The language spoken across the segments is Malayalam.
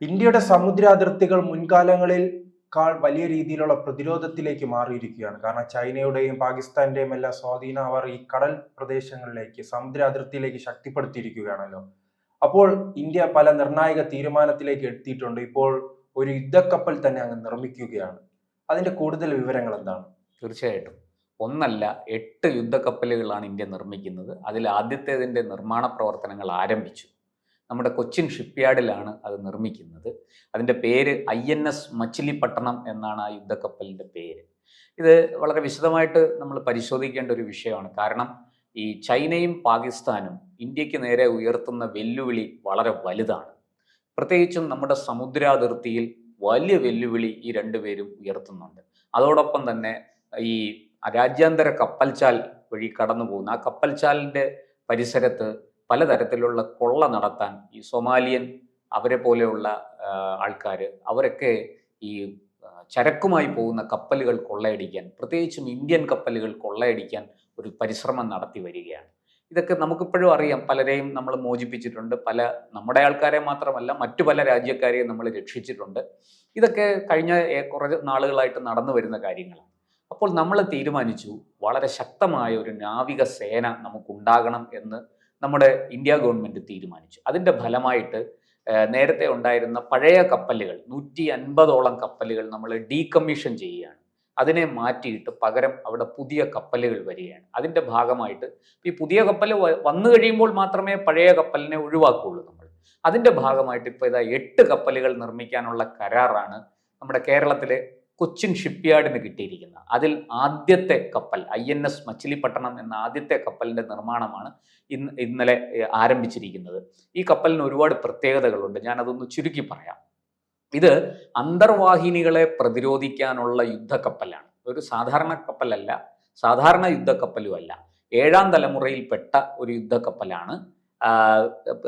ഇന്ത്യയുടെ സമുദ്രാതിർത്തികൾ മുൻകാലങ്ങളിൽക്കാൾ വലിയ രീതിയിലുള്ള പ്രതിരോധത്തിലേക്ക് മാറിയിരിക്കുകയാണ്. കാരണം ചൈനയുടെയും പാകിസ്ഥാന്റെയും എല്ലാം സ്വാധീനം അവർ ഈ കടൽ പ്രദേശങ്ങളിലേക്ക് സമുദ്ര അതിർത്തിയിലേക്ക് ശക്തിപ്പെടുത്തിയിരിക്കുകയാണല്ലോ. അപ്പോൾ ഇന്ത്യ പല നിർണായക തീരുമാനത്തിലേക്ക് എത്തിയിട്ടുണ്ട്. ഇപ്പോൾ ഒരു യുദ്ധക്കപ്പൽ തന്നെ അങ്ങ് നിർമ്മിക്കുകയാണ്. അതിന്റെ കൂടുതൽ വിവരങ്ങൾ എന്താണ്? തീർച്ചയായിട്ടും. ഒന്നല്ല 8 യുദ്ധക്കപ്പലുകളാണ് ഇന്ത്യ നിർമ്മിക്കുന്നത്. അതിൽ ആദ്യത്തേതിൻ്റെ നിർമ്മാണ പ്രവർത്തനങ്ങൾ ആരംഭിച്ചു. നമ്മുടെ കൊച്ചിൻ ഷിപ്പ്യാർഡിലാണ് അത് നിർമ്മിക്കുന്നത്. അതിൻ്റെ പേര് INS മച്ചിലിപട്ടണം എന്നാണ് ആ യുദ്ധക്കപ്പലിൻ്റെ പേര്. ഇത് വളരെ വിശദമായിട്ട് നമ്മൾ പരിശോധിക്കേണ്ട ഒരു വിഷയമാണ്. കാരണം ഈ ചൈനയും പാകിസ്ഥാനും ഇന്ത്യക്ക് നേരെ ഉയർത്തുന്ന വെല്ലുവിളി വളരെ വലുതാണ്. പ്രത്യേകിച്ചും നമ്മുടെ സമുദ്രാതിർത്തിയിൽ വലിയ വെല്ലുവിളി ഈ രണ്ടുപേരും ഉയർത്തുന്നുണ്ട്. അതോടൊപ്പം തന്നെ ഈ രാജ്യാന്തര കപ്പൽച്ചാൽ വഴി കടന്നു പോകുന്ന ആ കപ്പൽച്ചാലിൻ്റെ പരിസരത്ത് പലതരത്തിലുള്ള കൊള്ള നടത്താൻ ഈ സൊമാലിയൻ അവരെ പോലെയുള്ള ആൾക്കാർ അവരൊക്കെ ഈ ചരക്കുമായി പോകുന്ന കപ്പലുകൾ കൊള്ളയടിക്കാൻ, പ്രത്യേകിച്ചും ഇന്ത്യൻ കപ്പലുകൾ കൊള്ളയടിക്കാൻ ഒരു പരിശ്രമം നടത്തി വരികയാണ്. ഇതൊക്കെ നമുക്കിപ്പോഴും അറിയാം. പലരെയും നമ്മൾ മോചിപ്പിച്ചിട്ടുണ്ട്. നമ്മുടെ ആൾക്കാരെ മാത്രമല്ല മറ്റു പല രാജ്യക്കാരെയും നമ്മൾ രക്ഷിച്ചിട്ടുണ്ട്. ഇതൊക്കെ കഴിഞ്ഞ കുറച്ച് നാളുകളായിട്ട് നടന്നു വരുന്ന കാര്യങ്ങളാണ്. അപ്പോൾ നമ്മൾ തീരുമാനിച്ചു വളരെ ശക്തമായ ഒരു നാവിക സേന നമുക്കുണ്ടാകണം എന്ന് നമ്മുടെ ഇന്ത്യ ഗവൺമെൻറ് തീരുമാനിച്ചു. അതിൻ്റെ ഫലമായിട്ട് നേരത്തെ ഉണ്ടായിരുന്ന പഴയ കപ്പലുകൾ 150ഓളം കപ്പലുകൾ നമ്മൾ ഡീകമ്മീഷൻ ചെയ്യുകയാണ്. അതിനെ മാറ്റിയിട്ട് പകരം അവിടെ പുതിയ കപ്പലുകൾ വരികയാണ്. അതിൻ്റെ ഭാഗമായിട്ട് ഈ പുതിയ കപ്പൽ വന്നു കഴിയുമ്പോൾ മാത്രമേ പഴയ കപ്പലിനെ ഒഴിവാക്കുകയുള്ളൂ നമ്മൾ. അതിൻ്റെ ഭാഗമായിട്ട് ഇപ്പോൾ ഇതാ 8 കപ്പലുകൾ നിർമ്മിക്കാനുള്ള കരാറാണ് നമ്മുടെ കേരളത്തിലെ കൊച്ചിൻ ഷിപ്പ്യാർഡിന് കിട്ടിയിരിക്കുന്നത്. അതിൽ ആദ്യത്തെ കപ്പൽ INS മച്ചിലിപട്ടണം എന്ന ആദ്യത്തെ കപ്പലിൻ്റെ നിർമ്മാണമാണ് ഇന്നലെ ആരംഭിച്ചിരിക്കുന്നത്. ഈ കപ്പലിന് ഒരുപാട് പ്രത്യേകതകളുണ്ട്. ഞാനതൊന്ന് ചുരുക്കി പറയാം. ഇത് അന്തർവാഹിനികളെ പ്രതിരോധിക്കാനുള്ള യുദ്ധക്കപ്പലാണ്. ഒരു സാധാരണ കപ്പലല്ല, സാധാരണ യുദ്ധക്കപ്പലുമല്ല. 7ാം തലമുറയിൽപ്പെട്ട ഒരു യുദ്ധക്കപ്പലാണ്.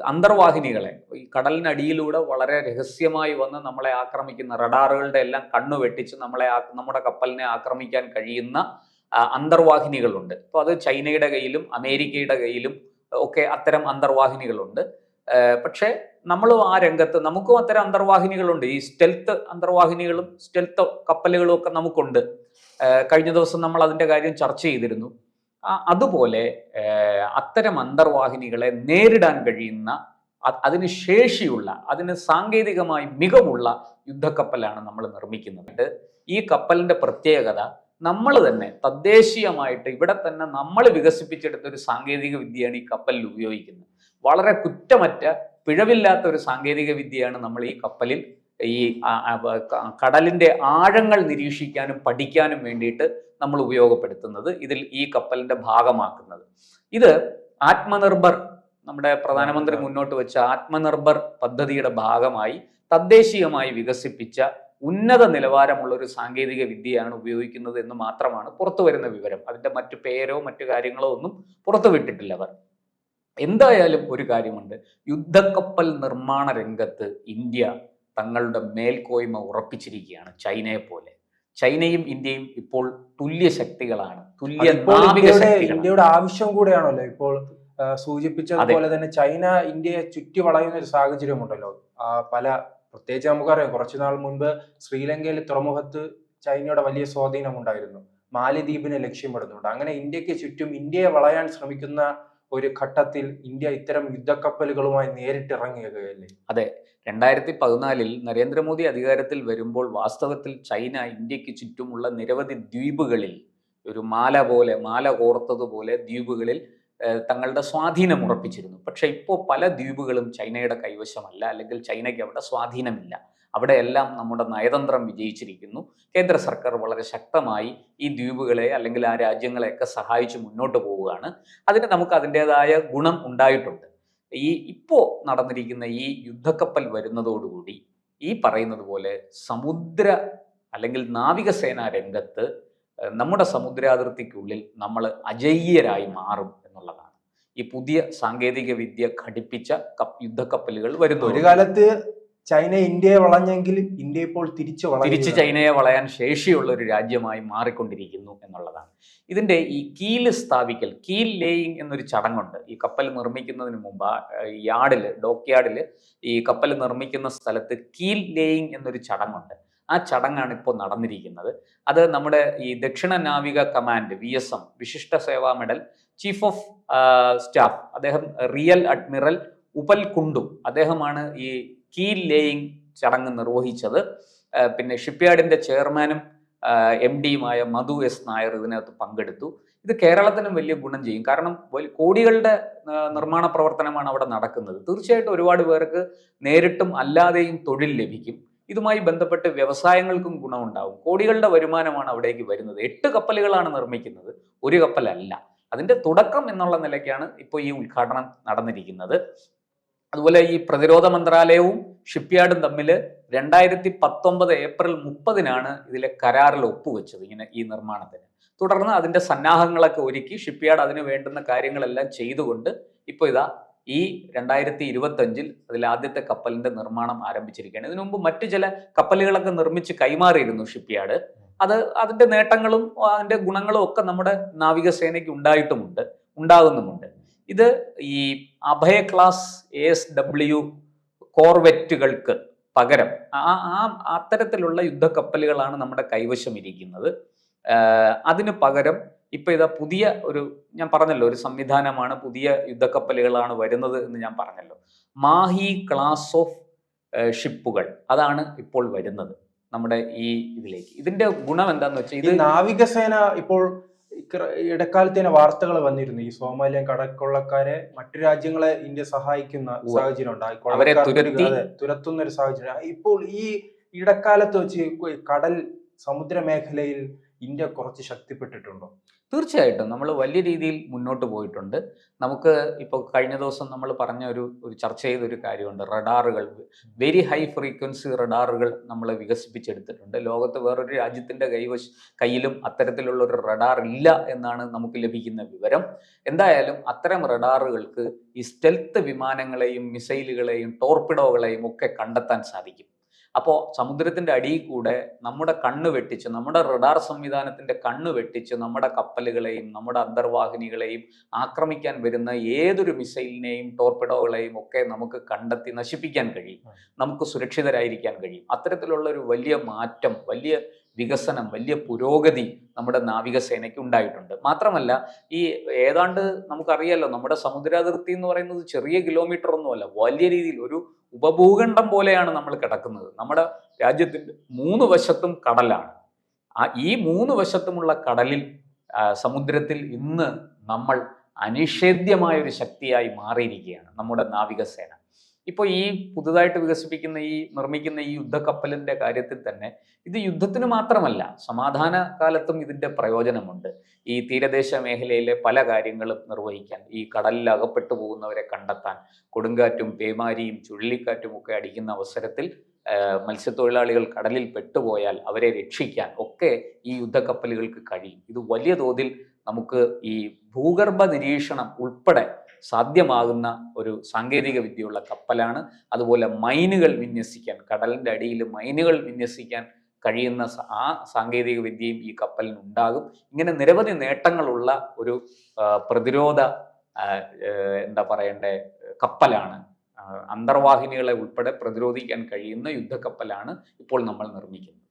അന്തർവാഹിനികളെ ഈ കടലിനടിയിലൂടെ വളരെ രഹസ്യമായി വന്ന് നമ്മളെ ആക്രമിക്കുന്ന റഡാറുകളുടെ എല്ലാം കണ്ണു വെട്ടിച്ച് നമ്മുടെ കപ്പലിനെ ആക്രമിക്കാൻ കഴിയുന്ന അന്തർവാഹിനികളുണ്ട്. അപ്പോൾ അത് ചൈനയുടെ കയ്യിലും അമേരിക്കയുടെ കയ്യിലും ഒക്കെ അത്തരം അന്തർവാഹിനികളുണ്ട്. പക്ഷേ നമ്മളും ആ രംഗത്ത് നമുക്കും അത്തരം അന്തർവാഹിനികളുണ്ട്. ഈ സ്റ്റെൽത്ത് അന്തർവാഹിനികളും സ്റ്റെൽത്ത് കപ്പലുകളും ഒക്കെ നമുക്കുണ്ട്. കഴിഞ്ഞ ദിവസം നമ്മൾ അതിൻ്റെ കാര്യം ചർച്ച ചെയ്തിരുന്നു. അതുപോലെ അത്തരം അന്തർവാഹിനികളെ നേരിടാൻ കഴിയുന്ന, അതിന് ശേഷിയുള്ള, അതിന് സാങ്കേതികമായി മികവുള്ള യുദ്ധക്കപ്പലാണ് നമ്മൾ നിർമ്മിക്കുന്നത്. ഈ കപ്പലിൻ്റെ പ്രത്യേകത നമ്മൾ തന്നെ തദ്ദേശീയമായിട്ട് ഇവിടെ തന്നെ നമ്മൾ വികസിപ്പിച്ചെടുത്ത ഒരു സാങ്കേതിക വിദ്യയാണ് ഈ കപ്പലിൽ ഉപയോഗിക്കുന്നത്. വളരെ കുറ്റമറ്റ, പിഴവില്ലാത്ത ഒരു സാങ്കേതിക വിദ്യയാണ് നമ്മൾ ഈ കപ്പലിൽ ഈ കടലിൻ്റെ ആഴങ്ങൾ നിരീക്ഷിക്കാനും പഠിക്കാനും വേണ്ടിയിട്ട് നമ്മൾ ഉപയോഗപ്പെടുത്തുന്നത്, ഇതിൽ ഈ കപ്പലിൻ്റെ ഭാഗമാക്കുന്നത്. ഇത് ആത്മനിർഭർ, നമ്മുടെ പ്രധാനമന്ത്രി മുന്നോട്ട് വെച്ച ആത്മനിർഭർ പദ്ധതിയുടെ ഭാഗമായി തദ്ദേശീയമായി വികസിപ്പിച്ച ഉന്നത നിലവാരമുള്ള ഒരു സാങ്കേതിക വിദ്യയാണ് ഉപയോഗിക്കുന്നത് എന്ന് മാത്രമാണ് പുറത്തു വരുന്ന വിവരം. അതിൻ്റെ മറ്റു പേരോ മറ്റു കാര്യങ്ങളോ ഒന്നും പുറത്തു വിട്ടിട്ടില്ല അവർ. എന്തായാലും ഒരു കാര്യമുണ്ട്, യുദ്ധക്കപ്പൽ നിർമ്മാണ രംഗത്ത് ഇന്ത്യ തങ്ങളുടെ മേൽക്കോയ്മ ഉറപ്പിച്ചിരിക്കുകയാണ്. ചൈനയെ പോലെ ചൈനയും ഇന്ത്യയും ഇപ്പോൾ തുല്യ ശക്തികളാണ്, തുല്യ നാവിക ശക്തികളാണ്. ഇന്ത്യയുടെ ആവശ്യം കൂടെയാണല്ലോ ഇപ്പോൾ സൂചിപ്പിച്ചതുപോലെ തന്നെ ചൈന ഇന്ത്യയെ ചുറ്റി വളയുന്ന ഒരു സാഹചര്യമുണ്ടല്ലോ. പ്രത്യേകിച്ച് നമുക്കറിയാം, കുറച്ചുനാൾ മുൻപ് ശ്രീലങ്കയിൽ തുറമുഖത്ത് ചൈനയുടെ വലിയ സ്വാധീനം ഉണ്ടായിരുന്നു. മാലിദ്വീപിനെ ലക്ഷ്യമിടുന്നുണ്ട്. അങ്ങനെ ഇന്ത്യക്ക് ചുറ്റും ഇന്ത്യയെ വളയാൻ ശ്രമിക്കുന്ന ഒരു ഘട്ടത്തിൽ ഇന്ത്യ ഇത്തരം യുദ്ധക്കപ്പലുകളുമായി നേരിട്ടിറങ്ങുകയല്ലേ? അതെ, 2014 നരേന്ദ്രമോദി അധികാരത്തിൽ വരുമ്പോൾ വാസ്തവത്തിൽ ചൈന ഇന്ത്യക്ക് ചുറ്റുമുള്ള നിരവധി ദ്വീപുകളിൽ ഒരു മാല കോർത്തതുപോലെ ദ്വീപുകളിൽ തങ്ങളുടെ സ്വാധീനം ഉറപ്പിച്ചിരുന്നു. പക്ഷെ ഇപ്പോൾ പല ദ്വീപുകളും ചൈനയുടെ കൈവശമല്ല, അല്ലെങ്കിൽ ചൈനയ്ക്ക് അവിടെ സ്വാധീനമില്ല. അവിടെയെല്ലാം നമ്മുടെ നയതന്ത്രം വിജയിച്ചിരിക്കുന്നു. കേന്ദ്ര സർക്കാർ വളരെ ശക്തമായി ഈ ദ്വീപുകളെ അല്ലെങ്കിൽ ആ രാജ്യങ്ങളെയൊക്കെ സഹായിച്ച് മുന്നോട്ട് പോവുകയാണ്. അതിന് നമുക്ക് അതിൻ്റെതായ ഗുണം ഉണ്ടായിട്ടുണ്ട്. ഇപ്പോൾ നടന്നിരിക്കുന്ന ഈ യുദ്ധക്കപ്പൽ വരുന്നതോടുകൂടി ഈ പറയുന്നത് പോലെ സമുദ്ര അല്ലെങ്കിൽ നാവികസേനാ രംഗത്ത് നമ്മുടെ സമുദ്രാതിർത്തിക്കുള്ളിൽ നമ്മൾ അജയ്യരായി മാറും എന്നുള്ളതാണ്. ഈ പുതിയ സാങ്കേതിക വിദ്യ ഘടിപ്പിച്ച യുദ്ധക്കപ്പലുകൾ വരുന്നു. ഒരു കാലത്ത് ചൈന ഇന്ത്യയെ വളഞ്ഞെങ്കിൽ ഇന്ത്യ ഇപ്പോൾ തിരിച്ച് ചൈനയെ വളയാൻ ശേഷിയുള്ള ഒരു രാജ്യമായി മാറിക്കൊണ്ടിരിക്കുന്നു എന്നുള്ളതാണ്. ഇതിന്റെ ഈ കീല് സ്ഥാപിക്കൽ, കീൽ ലേയിങ് എന്നൊരു ചടങ്ങുണ്ട്. ഈ കപ്പൽ നിർമ്മിക്കുന്നതിന് മുമ്പ് ഡോക്ക് യാർഡിൽ ഈ കപ്പൽ നിർമ്മിക്കുന്ന സ്ഥലത്ത് കീൽ ലേയിങ് എന്നൊരു ചടങ്ങുണ്ട്. ആ ചടങ്ങാണ് ഇപ്പോൾ നടന്നിരിക്കുന്നത്. അത് നമ്മുടെ ഈ ദക്ഷിണ നാവിക കമാൻഡ് VSM വിശിഷ്ട സേവാ മെഡൽ ചീഫ് ഓഫ് സ്റ്റാഫ് അദ്ദേഹം റിയൽ അഡ്മിറൽ ഉപൽ കുണ്ടു അദ്ദേഹമാണ് ഈ കീൽ ലേയിങ് ചടങ്ങ് നിർവഹിച്ചത്. പിന്നെ ഷിപ്പ്യാർഡിന്റെ ചെയർമാനും MDയുമായ മധു S നായർ ഇതിനകത്ത് പങ്കെടുത്തു. ഇത് കേരളത്തിനും വലിയ ഗുണം ചെയ്യും. കാരണം കോടികളുടെ നിർമ്മാണ പ്രവർത്തനമാണ് അവിടെ നടക്കുന്നത്. തീർച്ചയായിട്ടും ഒരുപാട് പേർക്ക് നേരിട്ടും അല്ലാതെയും തൊഴിൽ ലഭിക്കും. ഇതുമായി ബന്ധപ്പെട്ട് വ്യവസായങ്ങൾക്കും ഗുണമുണ്ടാവും. കോടികളുടെ വരുമാനമാണ് അവിടേക്ക് വരുന്നത്. 8 കപ്പലുകളാണ് നിർമ്മിക്കുന്നത്, ഒരു കപ്പലല്ല. അതിന്റെ തുടക്കം എന്നുള്ള നിലയ്ക്കാണ് ഇപ്പോൾ ഈ ഉദ്ഘാടനം നടന്നിരിക്കുന്നത്. അതുപോലെ ഈ പ്രതിരോധ മന്ത്രാലയവും ഷിപ്പ്യാർഡും തമ്മിൽ 2019 ഏപ്രിൽ 30-നാണ് ഇതിലെ കരാറിൽ ഒപ്പുവെച്ചത് ഇങ്ങനെ ഈ നിർമ്മാണത്തിന്. തുടർന്ന് അതിന്റെ സന്നാഹങ്ങളൊക്കെ ഒരുക്കി ഷിപ്പ്യാർഡ് അതിന് വേണ്ടുന്ന കാര്യങ്ങളെല്ലാം ചെയ്തുകൊണ്ട് ഇപ്പോൾ ഇതാ ഈ 2025-ൽ അതിൽ ആദ്യത്തെ കപ്പലിന്റെ നിർമ്മാണം ആരംഭിച്ചിരിക്കുകയാണ്. ഇതിനു മുമ്പ് മറ്റു ചില കപ്പലുകളൊക്കെ നിർമ്മിച്ച് കൈമാറിയിരുന്നു ഷിപ്പ്യാർഡ്. അതിന്റെ നേട്ടങ്ങളും അതിന്റെ ഗുണങ്ങളും ഒക്കെ നമ്മുടെ നാവികസേനയ്ക്ക് ഉണ്ടാകുന്നുമുണ്ട്. ഇത് ഈ അഭയ ക്ലാസ് ASW കോർവെറ്റുകൾക്ക് പകരം അത്തരത്തിലുള്ള യുദ്ധക്കപ്പലുകളാണ് നമ്മുടെ കൈവശം ഇരിക്കുന്നത്. അതിന് പകരം ഇപ്പൊ ഇതാ പുതിയ ഞാൻ പറഞ്ഞല്ലോ, ഒരു സംവിധാനമാണ്, പുതിയ യുദ്ധക്കപ്പലുകളാണ് വരുന്നത് എന്ന് ഞാൻ പറഞ്ഞല്ലോ. മാഹി ക്ലാസ് ഓഫ് ഷിപ്പുകൾ അതാണ് ഇപ്പോൾ വരുന്നത് നമ്മുടെ ഈ ഇതിലേക്ക്. ഇതിന്റെ ഗുണം എന്താന്ന് വെച്ചാൽ ഇത് നാവികസേന ഇപ്പോൾ ഇടക്കാലത്ത് തന്നെ വാർത്തകൾ വന്നിരുന്നു, ഈ സോമാലിയൻ കടൽക്കൊള്ളക്കാരെ മറ്റു രാജ്യങ്ങളെ ഇന്ത്യ സഹായിക്കുന്ന സാഹചര്യം ഉണ്ടായി, തുരത്തുന്ന ഒരു സാഹചര്യം. ഇപ്പോൾ ഈ ഇടക്കാലത്ത് വെച്ച് കടൽ സമുദ്ര മേഖലയിൽ ഇന്ത്യ കുറച്ച് ശക്തിപ്പെട്ടിട്ടുണ്ടോ? തീർച്ചയായിട്ടും നമ്മൾ വലിയ രീതിയിൽ മുന്നോട്ട് പോയിട്ടുണ്ട്. നമുക്ക് ഇപ്പോൾ കഴിഞ്ഞ ദിവസം നമ്മൾ പറഞ്ഞ ഒരു ചർച്ച ചെയ്തൊരു കാര്യമുണ്ട്. റഡാറുകൾ, വെരി ഹൈ ഫ്രീക്വൻസി റഡാറുകൾ നമ്മൾ വികസിപ്പിച്ചെടുത്തിട്ടുണ്ട്. ലോകത്ത് വേറൊരു രാജ്യത്തിൻ്റെ കയ്യിലും അത്തരത്തിലുള്ള ഒരു റഡാർ ഇല്ല എന്നാണ് നമുക്ക് ലഭിക്കുന്ന വിവരം. എന്തായാലും അത്തരം റഡാറുകൾക്ക് ഈ സ്റ്റെൽത്ത് വിമാനങ്ങളെയും മിസൈലുകളെയും ടോർപിഡോകളെയും ഒക്കെ കണ്ടെത്താൻ സാധിക്കും. അപ്പോൾ സമുദ്രത്തിൻ്റെ അടിയിൽ കൂടെ നമ്മുടെ കണ്ണ് വെട്ടിച്ച്, നമ്മുടെ റഡാർ സംവിധാനത്തിൻ്റെ കണ്ണ് വെട്ടിച്ച് നമ്മുടെ കപ്പലുകളെയും നമ്മുടെ അന്തർവാഹിനികളെയും ആക്രമിക്കാൻ വരുന്ന ഏതൊരു മിസൈലിനെയും ടോർപിഡോകളെയും ഒക്കെ നമുക്ക് കണ്ടെത്തി നശിപ്പിക്കാൻ കഴിയും. നമുക്ക് സുരക്ഷിതരായിരിക്കാൻ കഴിയും. അത്തരത്തിലുള്ള ഒരു വലിയ മാറ്റം, വലിയ വികസനം, വലിയ പുരോഗതി നമ്മുടെ നാവികസേനയ്ക്ക് ഉണ്ടായിട്ടുണ്ട്. മാത്രമല്ല ഈ ഏതാണ്ട് നമുക്കറിയാലോ, നമ്മുടെ സമുദ്രാതിർത്തി എന്ന് പറയുന്നത് ചെറിയ കിലോമീറ്റർ ഒന്നുമല്ല, വലിയ രീതിയിൽ ഒരു ഉപഭൂഖണ്ഡം പോലെയാണ് നമ്മൾ കിടക്കുന്നത്. നമ്മുടെ രാജ്യത്തിൻ്റെ 3 വശത്തും കടലാണ്. ഈ 3 വശത്തുമുള്ള കടലിൽ, സമുദ്രത്തിൽ ഇന്ന് നമ്മൾ അനിഷേധ്യമായ ഒരു ശക്തിയായി മാറിയിരിക്കുകയാണ് നമ്മുടെ നാവികസേന. ഇപ്പോൾ ഈ പുതുതായിട്ട് നിർമ്മിക്കുന്ന ഈ യുദ്ധക്കപ്പലിൻ്റെ കാര്യത്തിൽ തന്നെ ഇത് യുദ്ധത്തിന് മാത്രമല്ല, സമാധാന കാലത്തും ഇതിൻ്റെ പ്രയോജനമുണ്ട്. ഈ തീരദേശ മേഖലയിലെ പല കാര്യങ്ങളും നിർവഹിക്കാൻ, ഈ കടലിൽ അകപ്പെട്ടു പോകുന്നവരെ കണ്ടെത്താൻ, കൊടുങ്കാറ്റും പേമാരിയും ചുഴലിക്കാറ്റും ഒക്കെ അടിക്കുന്ന അവസരത്തിൽ മത്സ്യത്തൊഴിലാളികൾ കടലിൽ പെട്ടുപോയാൽ അവരെ രക്ഷിക്കാൻ ഒക്കെ ഈ യുദ്ധക്കപ്പലുകൾക്ക് കഴിയും. ഇത് വലിയ തോതിൽ നമുക്ക് ഈ ഭൂഗർഭ നിരീക്ഷണം ഉൾപ്പെടെ സാധ്യമാകുന്ന ഒരു സാങ്കേതിക വിദ്യയുള്ള കപ്പലാണ്. അതുപോലെ മൈനുകൾ വിന്യസിക്കാൻ, കടലിൻ്റെ അടിയിൽ മൈനുകൾ വിന്യസിക്കാൻ കഴിയുന്ന ആ സാങ്കേതിക വിദ്യയും ഈ കപ്പലിനുണ്ടാകും. ഇങ്ങനെ നിരവധി നേട്ടങ്ങളുള്ള ഒരു പ്രതിരോധ കപ്പലാണ്. അന്തർവാഹിനികളെ ഉൾപ്പെടെ പ്രതിരോധിക്കാൻ കഴിയുന്ന യുദ്ധക്കപ്പലാണ് ഇപ്പോൾ നമ്മൾ നിർമ്മിക്കുന്നത്.